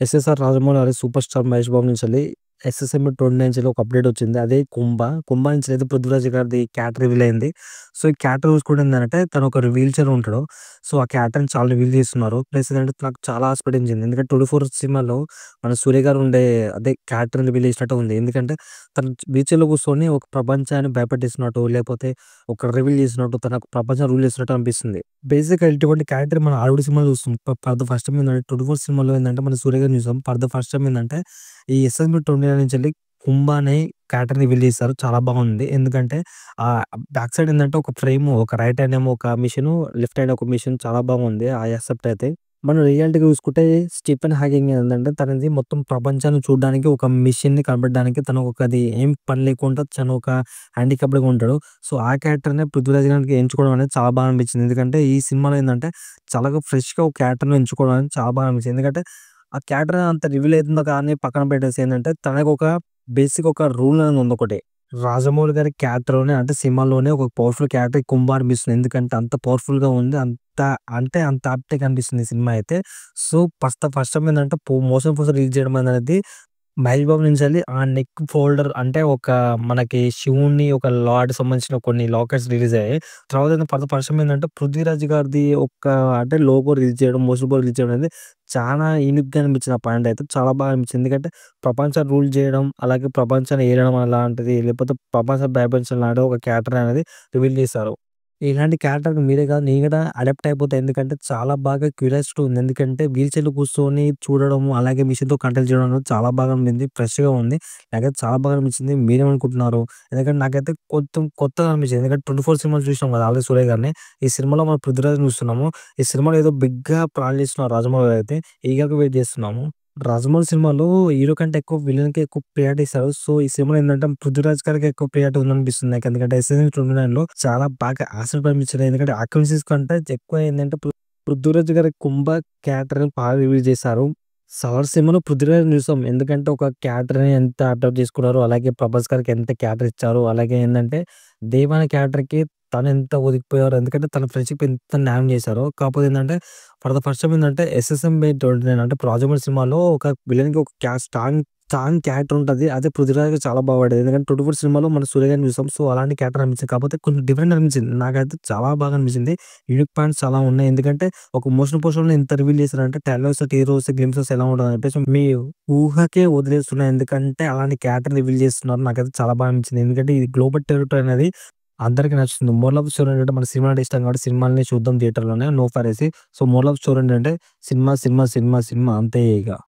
SSR Rajamouli గారి 'super star Mahesh Babu' నుంచెల్లి 'SSMB 29' నుంచెల్లి ఒక అప్‌డేట్ వచ్చింది. అదే 'కుంభ'. 'కుంభ' నుంచెల్లి 'పృథ్వీరాజ్' గారిది క్యారెక్టర్ రివీల్ అయింది. సో, ఈ క్యారెక్టర్ చూసుకుంటే ఏందంటే తను ఒక వీల్ చైర్‌లో ఉంటాడు. సో, ఆ క్యారెక్టర్‌ని చాలా రివీల్ చేస్తున్నారు. ప్లస్ ఏందంటే నాకు చాలా ఆశపడించింది. ఎందుకంటే 24 సినిమాలో మన సూర్య గారు ఉండే అదే క్యారెక్టర్‌ని రివీల్ చేసినట్టే ఉంది. ఎందుకంటే తను వీల్ చైర్‌లో కూర్చొని ఒక ప్రపంచాన్ని భయపెట్టిస్తున్నట్టు, లేకపోతే ఒక రివీల్ చేసినట్టు, తను ఒక ప్రపంచం రూల్ చేస్తున్నట్టు అనిపిస్తుంది. బేసిక్‌గా ఇటువంటి క్యారెక్టర్ మనం 'ఆరుడు' సినిమాలో చూస్తాం. ఫర్ ద ఫస్ట్ టైమ్ ఏందంటే 24 సినిమాలో ఏందంటే మన సూర్య గారిని చూసాం. ఫర్ ద ఫస్ట్ టైమ్ ఏందంటే ఈ 'ఎస్ఎస్‌బి 29' నుంచెల్లి 'కుంభ' అనే క్యారెక్టర్‌ని రివీల్ చేశారు. చాలా బాగుంది. ఎందుకంటే బ్యాక్ సైడ్ ఏందంటే ఒక ఫ్రేము, ఒక రైట్ హ్యాండ్ ఏమో ఒక మిషను, లెఫ్ట్ హ్యాండ్ ఒక మిషన్ చాలా బాగుంది. ఆ యాక్సెప్ట్ అయితే. మనం రియాలిటీ‌గా చూసుకుంటే 'స్టీఫెన్ హాకింగ్' ఏందంటే తనది మొత్తం ప్రపంచాన్ని చూడడానికి ఒక మిషన్‌ని కనిపెట్టడానికి తను అది ఏం పని లేకుండా తను ఒక హ్యాండిక్యాప్డ్‌గా ఉంటాడు. సో, ఆ క్యారెక్టర్‌నే 'పృథ్వీరాజ్' గారికి ఎంచుకోవడం అనేది చాలా బాగా అనిపించింది. ఎందుకంటే ఈ సినిమాలో ఏందంటే చాలా ఫ్రెష్‌గా ఒక క్యారెక్టర్‌ని ఎంచుకోవడం అనేది చాలా బాగా అనిపించింది. ఎందుకంటే ఆ క్యారెక్టర్ అంత రివీల్ అయితుందో కానీ పక్కన పెట్టేసి ఏందంటే తనకొక బేసిక్ ఒక రూల్ అనేది ఉంది ఒకటి. రాజమౌళి గారి క్యారెక్టర్‌లోనే అంటే సినిమాలోనే ఒక పవర్‌ఫుల్ క్యారెక్టర్ 'కుంభ' అనిపిస్తుంది. ఎందుకంటే అంత పవర్‌ఫుల్‌గా ఉంది. అంత ఆప్ట్‌గా అనిపిస్తుంది ఈ సినిమా అయితే. సో, ఫస్ట్ టైమ్ ఏందంటే మోషన్ పోస్టర్ రిలీజ్ చేయడం అనేది మహేష్ బాబు నుంచెల్లి ఆ నెక్ ఫోల్డర్ అంటే ఒక మనకి శివుని ఒక లార్డ్‌కి సంబంధించిన కొన్ని లాకెట్స్ రిలీజ్ అయ్యాయి. తర్వాత ఫర్ ద ఫస్ట్ టైమ్ ఏందంటే 'పృథ్వీరాజ్' గారిది ఒక అంటే లోగో రిలీజ్ చేయడం, మోషన్ పోస్టర్ రిలీజ్ చేయడం అనేది చాలా యూనిక్‌గా అనిపించింది. ఆ పాయింట్ అయితే చాలా బాగా అనిపించింది. ఎందుకంటే ప్రపంచాన్ని రూల్ చేయడం, అలాగే ప్రపంచాన్ని ఏలడం అలాంటిది, లేకపోతే ప్రపంచాన్ని భయపెట్టడం లాంటి ఒక క్యారెక్టర్ అనేది రివీల్ చేశారు. ఇలాంటి క్యారెక్టర్‌కి మీరే కాదు నేను కూడా అడాప్ట్ అయిపోతా. ఎందుకంటే చాలా బాగా క్యూరియాసిటీ ఉంది. ఎందుకంటే వీల్ చైర్‌లో కూర్చొని చూడడము, అలాగే మిషన్‌తో కంట్రోల్ చేయడం అనేది చాలా బాగా ఉండింది. ఫ్రెష్‌గా ఉంది. నాకైతే చాలా బాగా అనిపించింది. మీరేమనుకుంటున్నారు? ఎందుకంటే నాకైతే కొంచెం కొత్తగా అనిపించింది. ఎందుకంటే 24 సినిమాలు చూసినాం కదా! ఆల్రెడీ సూర్య గారిని. ఈ సినిమాలో మనం 'పృథ్వీరాజ్‌ని' చూస్తున్నాము. ఈ సినిమాలో ఏదో బిగ్‌గా ప్లాన్ చేస్తున్నారు రాజమౌళి గారైతే. ఈగర్‌గా వెయిట్ చేస్తున్నాము. 'రాజమౌళి' సినిమాలో హీరో కంటే ఎక్కువ విలన్‌కే ఎక్కువ ప్రియారిటీ ఇస్తారు. సో, ఈ సినిమాలో ఏందంటే 'పృథ్వీరాజ్' గారికి ఎక్కువ ప్రియారిటీ ఉందనిపిస్తుంది నాకు. ఎందుకంటే 'ఎస్ఎస్‌బి 29'లో చాలా బాగా యాక్షన్ పంపించారు. ఎందుకంటే యాక్షన్ సీన్స్ కంటే ఎక్కువ ఏందంటే 'పృథ్వీరాజ్' గారి 'కుంభ' క్యారెక్టర్‌ని బాగా రివీల్ చేశారు. 'సాలార్' సినిమాలో 'పృథ్వీరాజ్‌ని' చూసాం. ఎందుకంటే ఒక క్యారెక్టర్‌ని ఎంత అడాప్ట్ చేసుకున్నారో, అలాగే 'ప్రభాస్' గారికి ఎంత క్యారెక్టర్ ఇచ్చారు. అలాగే ఏందంటే 'దేవ్' అనే క్యారెక్టర్‌కి తనెంత ఒదిగిపోయారో, ఎందుకంటే తన ఫ్రెండ్‌షిప్ ఎంత న్యాయం చేశారో. కాకపోతే ఏందంటే ఫర్ ద ఫస్ట్ టైమ్ ఏందంటే 'ఎస్ఎస్ఎంబి 29' అంటే 'రాజమౌళి' సినిమాలో ఒక విలన్‌కి ఒక స్ట్రాంగ్ స్ట్రాంగ్ క్యారెక్టర్ ఉంటది. అదే 'పృథ్వీరాజ్‌కి' చాలా బాగా పడేది. ఎందుకంటే 24 సినిమాలో మన 'సూర్య' గారిని చూసాం. సో, అలాంటి క్యారెక్టర్ అనిపించింది. కాకపోతే కొంచెం డిఫరెంట్ అనిపించింది. నాకైతే చాలా బాగా అనిపించింది. యూనిక్ పాయింట్స్ చాలా ఉన్నాయి. ఎందుకంటే ఒక మోషన్ పోస్టర్‌లో ఇంత రివీల్ చేశారంటే ట్రైలర్స్, టీజర్స్, గ్లింప్సెస్ ఎలా ఉంటదని చెప్పేసి మీ ఊహకే వదిలేస్తున్నా. ఎందుకంటే అలాంటి క్యారెక్టర్ రివీల్ చేస్తున్నారు. నాకైతే చాలా బాగా అనిపించింది. ఎందుకంటే ఇది గ్లోబల్ టెరిటరీ అనేది అందరికి నచ్చుతుంది. మోరల్ ఆఫ్ స్టోరీ ఏంటంటే మన సినిమా అంటే ఇష్టం కాబట్టి సినిమాల్ని చూద్దాం థియేటర్‌లోనే no piracy. So, moral of story ఏంటంటే సినిమా, సినిమా, సినిమా, సినిమా అంతే ఇగ.